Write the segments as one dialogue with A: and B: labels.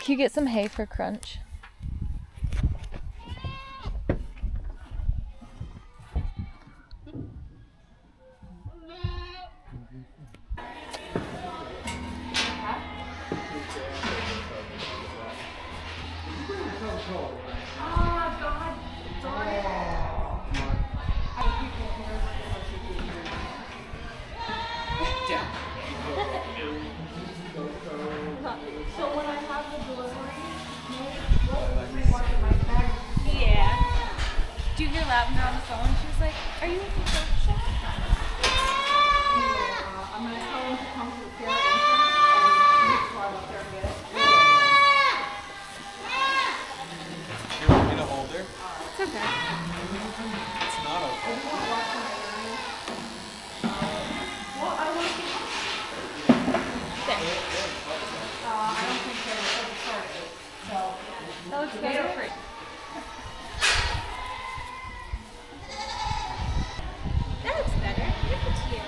A: Can you get some hay for Crunch? Do you hear Lavender on the phone? She was like, "Are you looking for a shot?" I'm going to tell him to come to the fair entrance and make sure I'm up there and get it.
B: You want me to hold her?
A: It's okay.
B: It's not okay.
A: Well, I want to there. I don't think they're started. So, that looks better. That looks better. Look at you.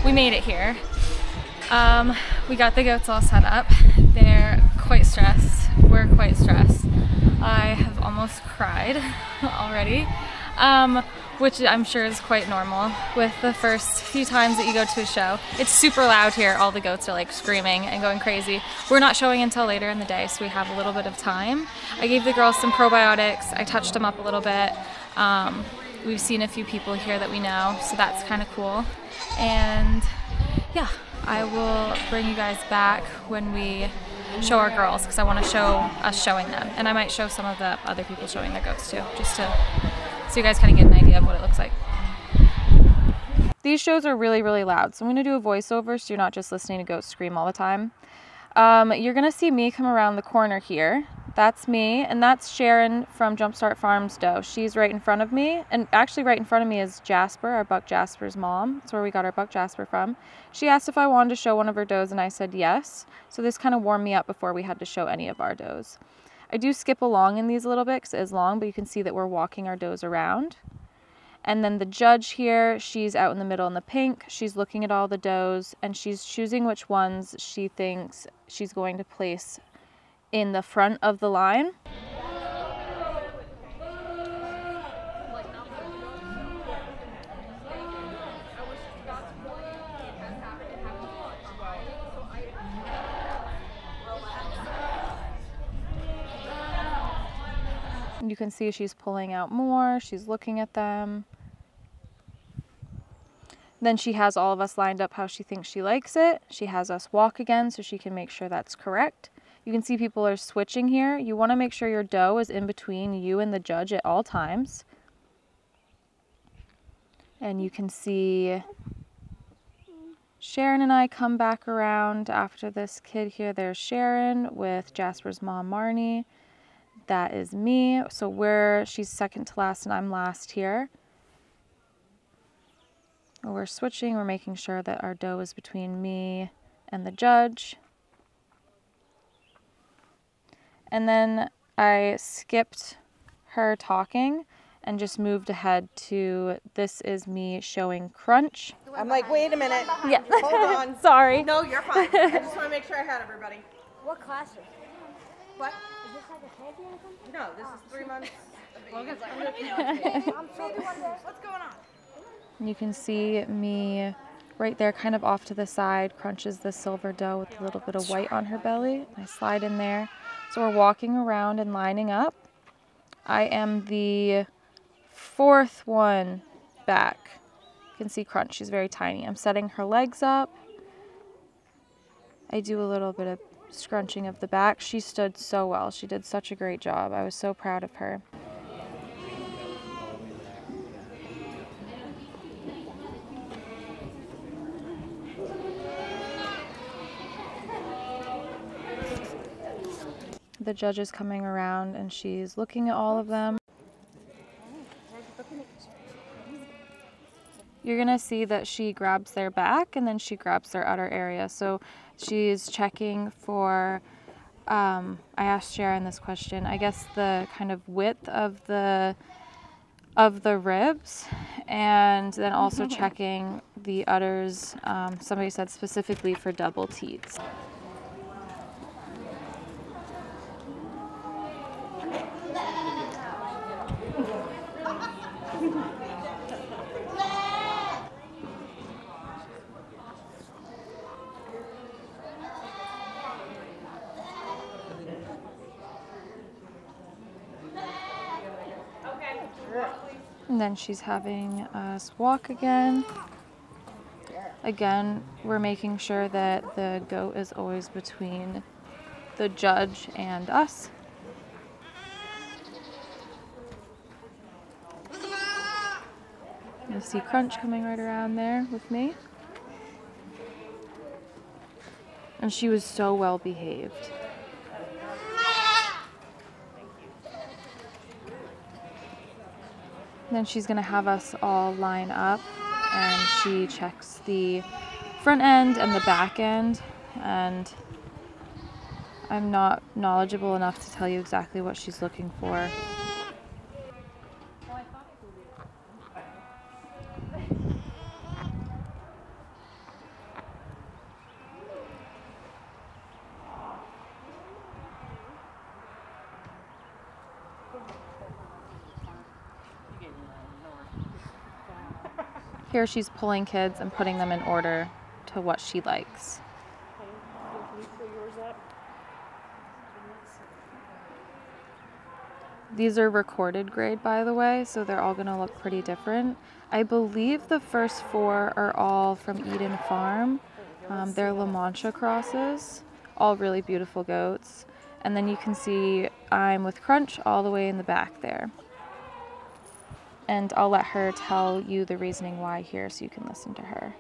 A: We made it here. We got the goats all set up. They're quite stressed. We're quite stressed. I have almost cried already, which I'm sure is quite normal with the first few times that you go to a show. It's super loud here. All the goats are like screaming and going crazy. We're not showing until later in the day, so we have a little bit of time. I gave the girls some probiotics. I touched them up a little bit. We've seen a few people here that we know, so that's kind of cool. And yeah, I will bring you guys back when we show our girls, because I want to show us showing them. And I might show some of the other people showing their goats too, just to so you guys kind of get an idea of what it looks like. These shows are really, really loud, so I'm going to do a voiceover so you're not just listening to goats scream all the time. You're going to see me come around the corner here. That's me, and that's Sharon from Jumpstart Farms doe. She's right in front of me, and actually right in front of me is Jasper, our buck Jasper's mom. That's where we got our buck Jasper from. She asked if I wanted to show one of her does, and I said yes. So this kind of warmed me up before we had to show any of our does. I do skip along in these a little bit because it is long, but you can see that we're walking our does around. And then the judge here, she's out in the middle in the pink. She's looking at all the does, and she's choosing which ones she thinks she's going to place in the front of the line. And you can see she's pulling out more, she's looking at them. Then she has all of us lined up how she thinks she likes it. She has us walk again so she can make sure that's correct. You can see people are switching here. You want to make sure your doe is in between you and the judge at all times. And you can see Sharon and I come back around after this kid here. There's Sharon with Jasper's mom, Marnie. That is me. So she's second to last and I'm last here. We're switching. We're making sure that our doe is between me and the judge. And then I skipped her talking and just moved ahead to this is me showing Crunch.
C: I'm like, wait a minute.
A: Yeah.
C: Hold on.
A: Sorry.
C: No, you're fine. I just want to make sure I had everybody.
D: What class is it?
C: What?
D: Is this like a baby or something?
C: No, this is 3 months. What's going on?
A: You can see me right there kind of off to the side. Crunch is the silver doe with a little bit of white on her belly. I slide in there. So we're walking around and lining up. I am the 4th one back. You can see Crunch, she's very tiny. I'm setting her legs up. I do a little bit of scrunching of the back. She stood so well. She did such a great job. I was so proud of her. The judge is coming around and she's looking at all of them. You're gonna see that she grabs their back and then she grabs their udder area. So she's checking for, I asked Sharon this question, I guess the kind of width of the ribs, and then also checking the udders. Somebody said specifically for double teats. And then she's having us walk again. Again, we're making sure that the goat is always between the judge and us. You see Crunch coming right around there with me. And she was so well behaved. Then she's gonna have us all line up and she checks the front end and the back end, and I'm not knowledgeable enough to tell you exactly what she's looking for. Here she's pulling kids and putting them in order to what she likes. These are recorded grade, by the way, so they're all gonna look pretty different. I believe the first 4 are all from Eden Farm. They're La Mancha crosses, all really beautiful goats. And then you can see I'm with Crunch all the way in the back there. And I'll let her tell you the reasoning why here so you can listen to her.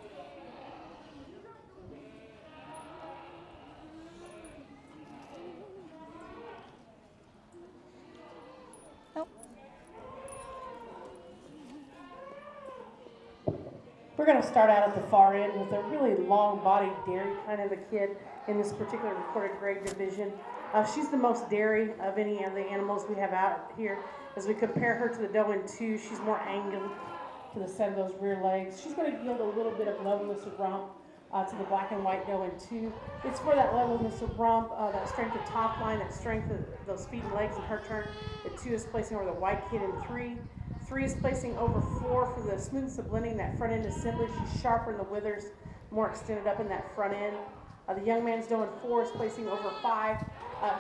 E: We're going to start out at the far end with a really long-bodied dairy kind of a kid in this particular recorded grade division. She's the most dairy of any of the animals we have out here. As we compare her to the doe in 2, she's more angled to the set of those rear legs. She's going to yield a little bit of levelness of rump to the black and white doe in 2. It's for that levelness of rump, that strength of top line, that strength of those feet and legs in her turn. The 2 is placing over the white kid in 3. 3 is placing over 4 for the smoothness of blending, that front end assembly. She's sharper in the withers, more extended up in that front end. The young man's doe in 4 is placing over 5.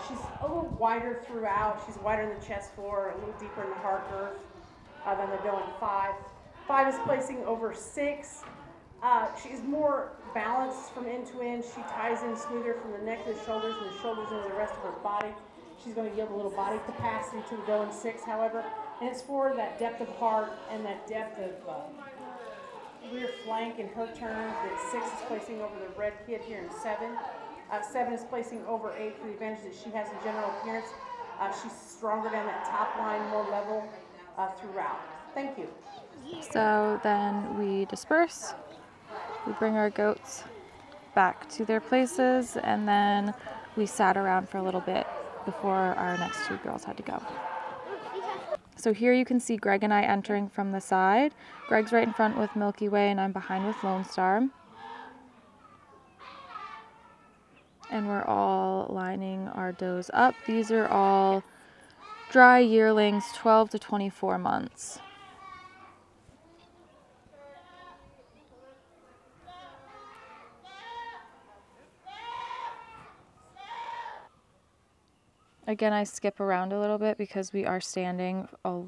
E: She's a little wider throughout. She's wider in the chest floor, a little deeper in the heart girth than the doe in 5. 5 is placing over 6. She's more balanced from end to end. She ties in smoother from the neck to the shoulders and the shoulders into the rest of her body. She's going to yield a little body capacity to the doe in 6, however. And it's for that depth of heart and that depth of rear flank in her turn that 6 is placing over the red kid here in 7. 7 is placing over 8 for the advantage that she has in general appearance. She's stronger down that top line, more level throughout. Thank you.
A: So then we disperse. We bring our goats back to their places, and then we sat around for a little bit before our next 2 girls had to go. So here you can see Greg and I entering from the side. Greg's right in front with Milky Way and I'm behind with Lone Star. And we're all lining our does up. These are all dry yearlings, 12 to 24 months. Again, I skip around a little bit because we are standing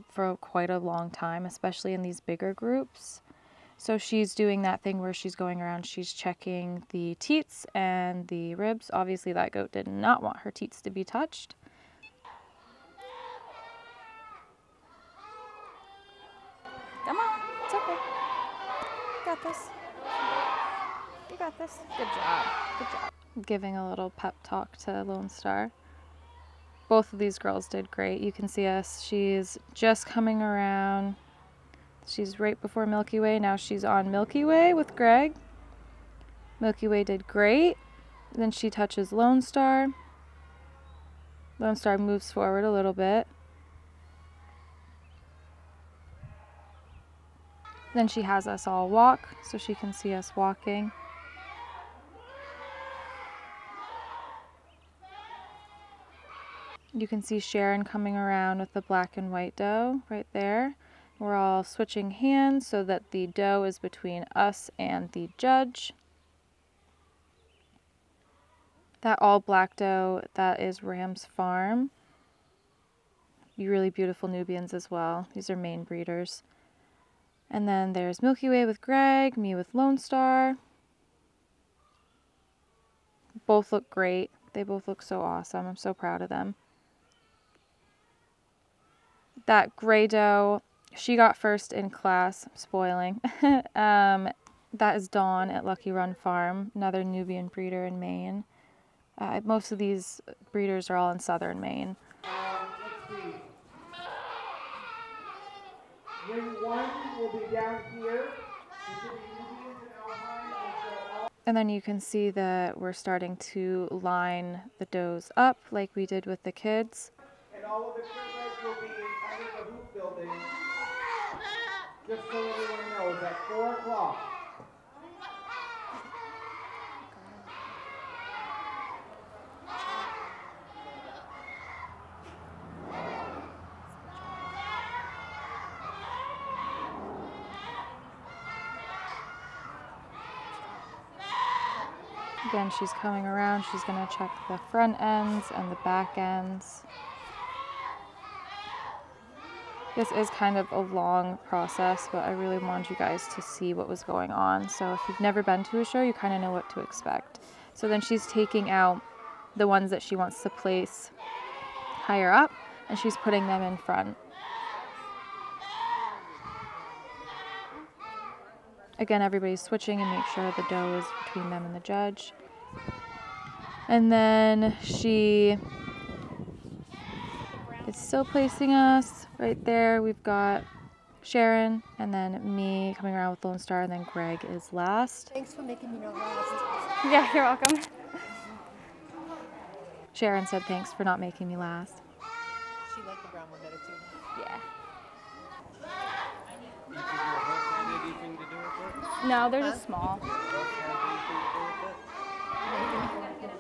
A: for quite a long time, especially in these bigger groups. So she's doing that thing where she's going around, she's checking the teats and the ribs. Obviously that goat did not want her teats to be touched. Come on, it's okay. You got this. You got this. Good job. Good job. Giving a little pep talk to Lone Star. Both of these girls did great. You can see us. She's just coming around. She's right before Milky Way. Now she's on Milky Way with Greg. Milky Way did great. Then she touches Lone Star. Lone Star moves forward a little bit. Then she has us all walk so she can see us walking. You can see Sharon coming around with the black and white doe right there. We're all switching hands so that the doe is between us and the judge. That all black doe, that is Ram's Farm. Really beautiful Nubians as well. These are main breeders. And then there's Milky Way with Greg, me with Lone Star. Both look great. They both look so awesome. I'm so proud of them. That gray doe, she got first in class. I'm spoiling. That is Dawn at Lucky Run Farm, another Nubian breeder in Maine. Most of these breeders are all in southern Maine.
E: Let's see. Ring 1 will be down here.
A: And then you can see that we're starting to line the does up like we did with the kids.
F: And all of the cribs will be under the hoop building, just so everyone knows, at 4 o'clock.
A: Again, she's coming around. She's going to check the front ends and the back ends. This is kind of a long process, but I really wanted you guys to see what was going on. So if you've never been to a show, you kind of know what to expect. So then she's taking out the ones that she wants to place higher up, and she's putting them in front. Again, everybody's switching and make sure the doe is between them and the judge. And then she is still placing us right there. We've got Sharon and then me coming around with Lone Star, and then Greg is last.
D: Thanks for making me know last.
A: Yeah, you're welcome. Sharon said thanks for not making me last.
C: She liked the brown one better too.
A: Yeah.
B: You think your hoof had anything to do with it?
A: No, they're just small.
B: Your hoof had anything to do with it?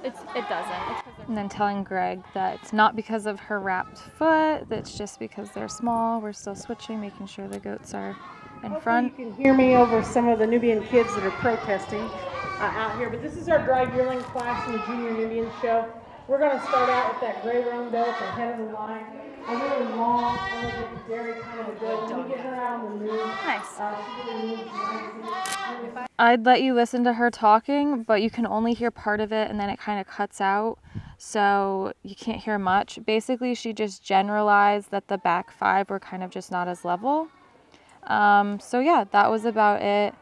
A: It doesn't. And then telling Greg that it's not because of her wrapped foot, that's just because they're small. We're still switching, making sure the goats are in front.
E: You can hear me over some of the Nubian kids that are protesting out here, but this is our dry yearling class in the Junior Nubian Show. We're going to start out with that gray roan doe at the head of the line. A really long, elegant, dairy kind of a doe. When we get her out on the move,
A: Nice.
E: Really
A: I'd let you listen to her talking, but you can only hear part of it and then it kind of cuts out, so you can't hear much. Basically, she just generalized that the back 5 were kind of just not as level. So yeah, that was about it.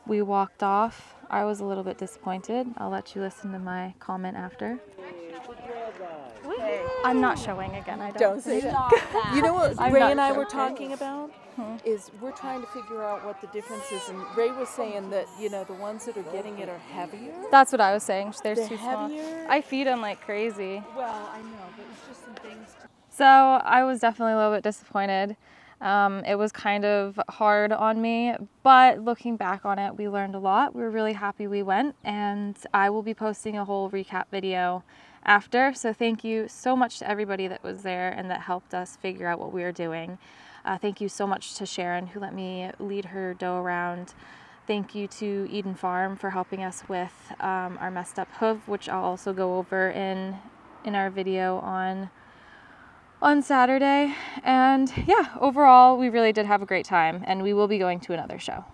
A: We walked off. I was a little bit disappointed. I'll let you listen to my comment after. I'm not showing again. I don't
C: say
A: think.
C: that. You know what
A: I'm
C: Ray
A: not
C: and I were
A: joking.
C: talking about? Is we're trying to figure out what the difference is. And Ray was saying that, you know, the ones that are getting it are heavier.
A: That's what I was saying. They're
C: They're
A: too small.
C: heavier?
A: I feed them like crazy.
C: Well, I know, but it's just some things to...
A: So I was definitely a little bit disappointed. It was kind of hard on me, but looking back on it, we learned a lot. We were really happy we went, and I will be posting a whole recap video after. So thank you so much to everybody that was there and that helped us figure out what we were doing. Thank you so much to Sharon, who let me lead her doe around. Thank you to Eden Farm for helping us with our messed up hoof, which I'll also go over in in our video on Saturday. And yeah, overall, we really did have a great time, and we will be going to another show.